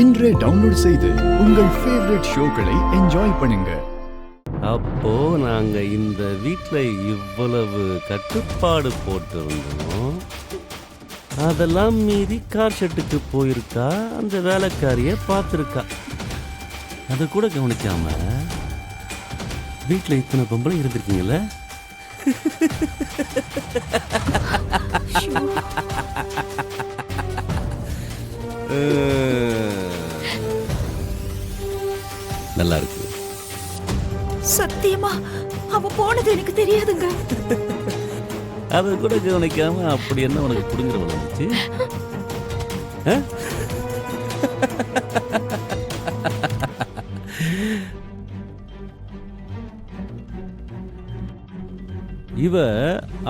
இன்றே டவுன்லோட் செய்து உங்கள் ஃபேவரட் ஷோக்களை என்ஜாய் பண்ணுங்க. அப்போ நாங்க இந்த வீட்ல இவ்வளவு கட்டுப்பாடு போட்டிருந்தோம். அதெல்லாம் மீறி கார் ஷெட்டுக்கு போயிருக்கா, அந்த வேலைக்காரிய பார்த்துருக்கா. அதை கூட கவனிக்காம வீட்டில் இத்தனை பொம்பளை இருந்திருக்கீங்களே. நல்லா இருக்கு. சத்தியமா அவ போனது எனக்கு தெரியாதுங்க. அதை கூட கவனிக்காம அப்படி என்ன உனக்கு புடுங்குற வந்துச்சு? இவ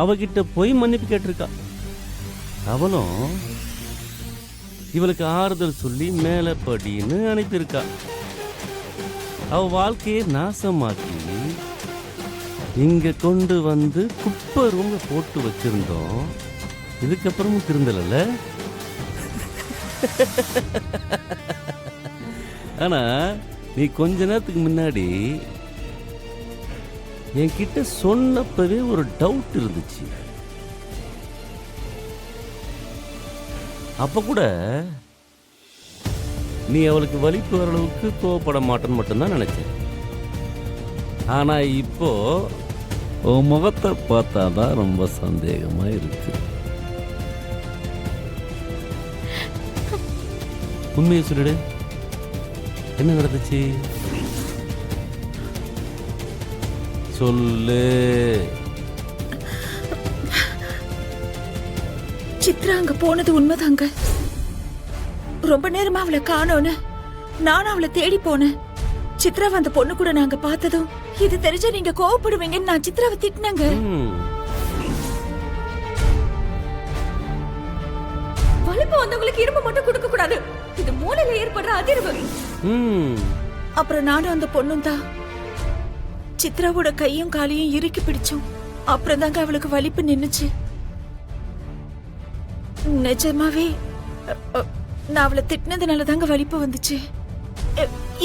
அவகிட்ட போய் மன்னிப்பு கேட்டிருக்கா. அவளும் இவளுக்கு ஆறுதல் சொல்லி மேலே படின்னு அனுப்பியிருக்கா. அவ வாழ்க்கையை நாசமாக்கி இங்க கொண்டு வந்து குப்பை ரூம்ல போட்டு வச்சிருந்தோம். இதுக்கப்புறமும் திருந்தல. ஆனா நீ கொஞ்ச நேரத்துக்கு முன்னாடி என்கிட்ட சொன்னப்பவே ஒரு டவுட் இருந்துச்சு. அப்ப கூட நீ அவளுக்கு வலிப்பு வர அளவுக்கு கோவப்பட மாட்டேன்னு மட்டும்தான் நினைச்சேன். ஆனா இப்போ உன் முகத்தை பார்த்தாதான் ரொம்ப சந்தேகமா இருக்கு. உண்மையை சொல்லிடு, என்ன நடந்துச்சு சொல்லு. சித்ரா அங்க போனது உண்மைதாங்க. ரொம்ப நேரமா அவளை காணோன்னு நானும் அவளை தேடி போனேன். சித்ரா அந்த பொண்ணு கூட நாங்க பார்த்ததும் இது தெரிஞ்சா நீங்க கோவப்படுவீங்கன்னு நான் சித்ராவை திட்டினேங்க. வலிப்பு வந்தவங்களுக்கு இரும்பு மட்டும் கொடுக்க கூடாது, இது மூளையில ஏற்படுற அதிர்வு. அப்புறம் நானும் அந்த பொண்ணும் தான் சித்ராவோட கையும் காலையும் இறுக்கி பிடிச்சோம். அப்புறம் தாங்க அவளுக்கு வலிப்பு நின்னுச்சு. நிஜமாவே நான் அவளை திட்டினதுனால தாங்க வலிப்பு வந்துச்சு.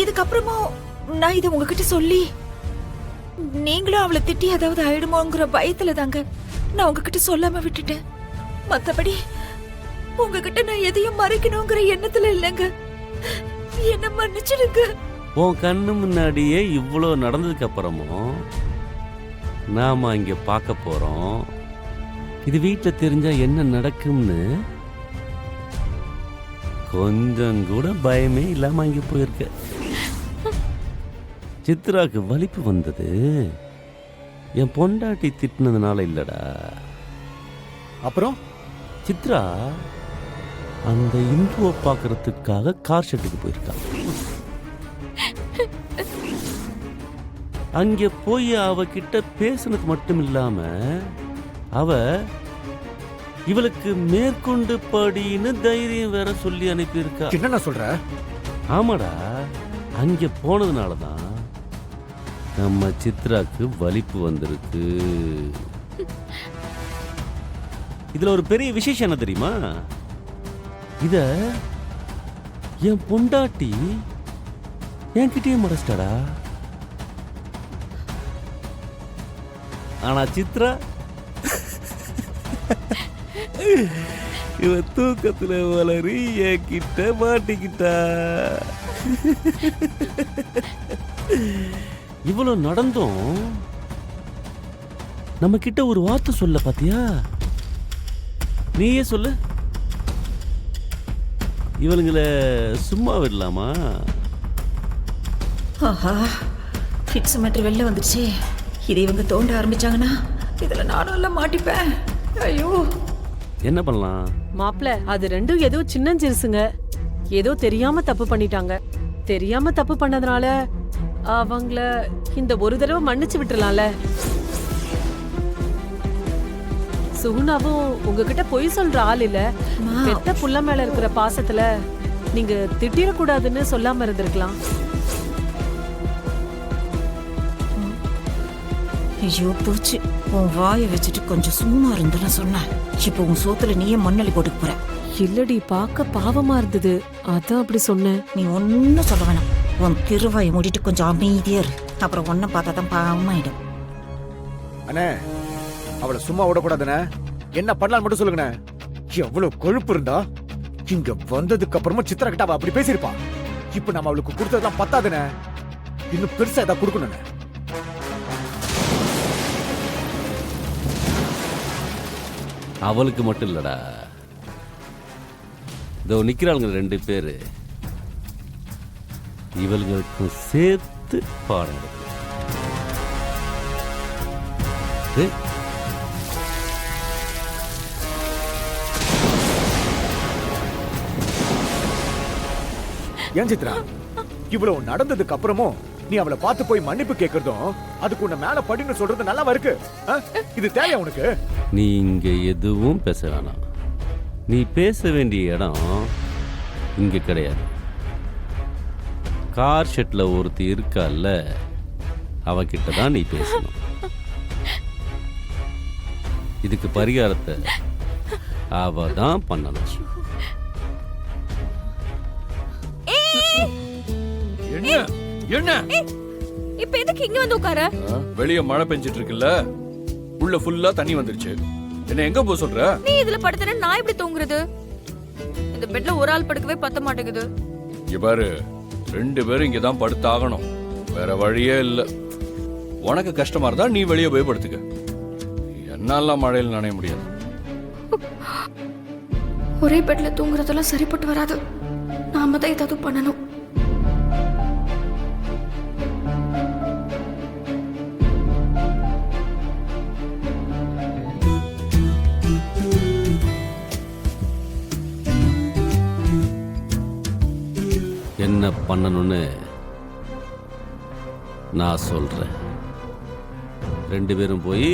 இதுக்கப்புறமும் நான் இதை உங்ககிட்ட சொல்லி நீங்களும் அவளை திட்டி ஏதாவது ஆயிடுமோங்கிற பயத்துல தாங்க நான் உங்ககிட்ட சொல்லாம விட்டுட்டேன். மத்தபடி உங்ககிட்ட நான் எதையும் மறைக்கணுங்கிற எண்ணத்துல இல்லைங்க. என்ன மன்னிச்சிடுங்க. உன் கண்ணு முன்னாடியே இவ்வளோ நடந்ததுக்கு அப்புறமும் நாம இங்க பார்க்க போறோம். இது வீட்டில் தெரிஞ்சா என்ன நடக்கும்னு கொஞ்சம் கூட பயமே இல்லாம அங்கே போயிருக்க. சித்ராக்கு வலிப்பு வந்தது என் பொண்டாட்டி திட்டினதுனால இல்லடா. அப்புறம் சித்ரா அந்த இன்ட்ரோவை பார்க்கறதுக்காக கார் ஷெட்டுக்கு போயிருக்கா. அங்கே போய் அவகிட்ட பேசுனது மட்டும் இல்லாம அவ இவளுக்கு மேற்கொண்டு படின்னு தைரியம் வேற சொல்லி அனுப்பியிருக்கா. என்ன சொல்ற? ஆமாடா, அங்க போனதுனாலதான் நம்ம சித்ராக்கு வலிப்பு வந்திருக்கு. இதுல ஒரு பெரிய விசேஷம் என்ன தெரியுமா? இத என் பொண்டாட்டி என்கிட்டயே மறைச்சிட்டாடா. ஆனா சித்ரா இவ தூக்கத்துல வளரி என்கிட்ட மாட்டிக்கிட்டா. இவ்வளவு நடந்தும் நம்ம கிட்ட ஒரு வார்த்தை சொல்ல பாத்தியா? நீயே சொல்லு, இவளுங்களை சும்மா விடலாமா? ஆஹா, ஃபிக்ஸ் மேட்டர் வெளில வந்துடுச்சு. இதை இவங்க தோண்ட ஆரம்பிச்சாங்கன்னா இதுல நானும் எல்லாம் மாட்டிப்பேன். ஐயோ, என்ன பண்ணலாம்? மாப்ள, அது ரெண்டும் ஏதோ சின்னஞ்சிருசுங்க. ஏதோ தெரியாம தப்பு பண்ணிட்டாங்க. தெரியாம தப்பு பண்ணதுனால அவங்கள இந்த ஒரு தடவை மன்னிச்சு விட்டுறலாம்ல. சுகுணாவும் உங்ககிட்ட பொய் சொல்ற ஆள் இல்ல. பெத்த புள்ள மேல இருக்கிற பாசத்துல நீங்க திட்டிடக்கூடாதுன்னு சொல்லாம இருந்திருக்கலாம். ஐயோ போச்சு, உன் வாயை வச்சுட்டு கொஞ்சம் சும்மா இருந்துன்னு சொன்னேன். இப்போ உன் சோத்துல நீயே மண்ணள்ளி போட்டுக்க போற. இல்லடி பார்க்க பாவமா இருந்தது அதான் அப்படி சொன்னேன். நீ ஒன்னும் சொல்ல வேணாம். உன் திருவாயை மூடிட்டு கொஞ்சம் அமைதியா இரு. அப்புறம் ஒன்ன பார்த்தா தான் பாவமாயிடும். அண்ணே அவளை சும்மா விடக்கூடாதுண்ணே. என்ன பண்ணலாம் மட்டும் சொல்லுங்கண்ணே. எவ்வளவு கொழுப்பு இருந்தா இங்க வந்ததுக்கு அப்புறமா சித்ரா கிட்ட அவ அப்படி பேசியிருப்பா. இப்ப நம்ம அவளுக்கு கொடுத்ததெல்லாம் பத்தாதுண்ணே. இன்னும் பெருசா ஏதாவது கொடுக்கணுண்ணே. அவளுக்கு மட்டும் இல்லடா, இதோ நிக்கிறாளுங்க 2 பேரு, இவளுங்களுக்கும் சேர்த்து பாடம் எடுக்கணும். டேய், ஏன் சித்ரா இவ்வளவு நடந்ததுக்கு அப்புறமும் நீ அவளை பார்த்து போய் மன்னிப்பு கேட்கறதும் அதுக்கு உன்னை மேல படின்னு சொல்றது நல்லாவா இருக்கு? இது தேவையா உனக்கு? நீ இங்க எதுவும் பேச வேணாம். நீ பேச வேண்டிய இடம் இங்க கிடையாது. கார் ஷெட்ல ஒருத்தி இருக்கால்ல, அவகிட்ட தான் நீ பேசணும். இதுக்கு பரிகாரத்தை அவ தான் பண்ணணும். என்ன என்ன இப்ப எதுக்கு இங்க வந்து உட்கார? வெளிய மழை பெஞ்சிட்டு இருக்குல்ல, உள்ள ஃபுல்லா தண்ணி வந்துருச்சு. என்ன எங்க போக சொல்ற? நீ இதுல படுத்தற, நான் எப்படி தூங்குறது? இந்த பெட்ல ஒரு ஆள் படுக்கவே பத்த மாட்டேங்குது. இங்க பாரு, 2 பேரும் இங்க தான் படுத்தாகணும், வேற வழியே இல்ல. உனக்கு கஷ்டமா இருந்தா நீ வெளியே போய் படுத்துக்க. என்னால மழையில் நனைய முடியாது. ஒரே பெட்ல தூங்குறதெல்லாம் சரிப்பட்டு வராது. நாம தான் ஏதாவது பண்ணணும். என்ன பண்ணணும்னு நான் சொல்றேன். 2 பேரும் போய்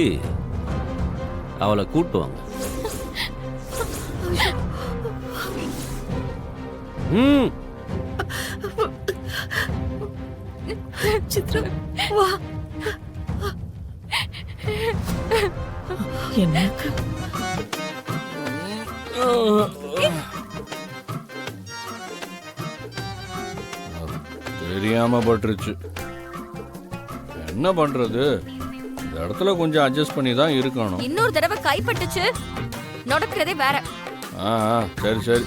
அவளை கூட்டுவாங்க. சித்ரா வா. எனக்கு தெரியாம பட்டுருச்சு. என்ன பண்றது? இந்த இடத்துல கொஞ்சம் அட்ஜஸ்ட் பண்ணி தான் இருக்கணும். இன்னொரு தடவை கைப்பட்டுச்சு நடக்கிறதே வேற. சரி சரி.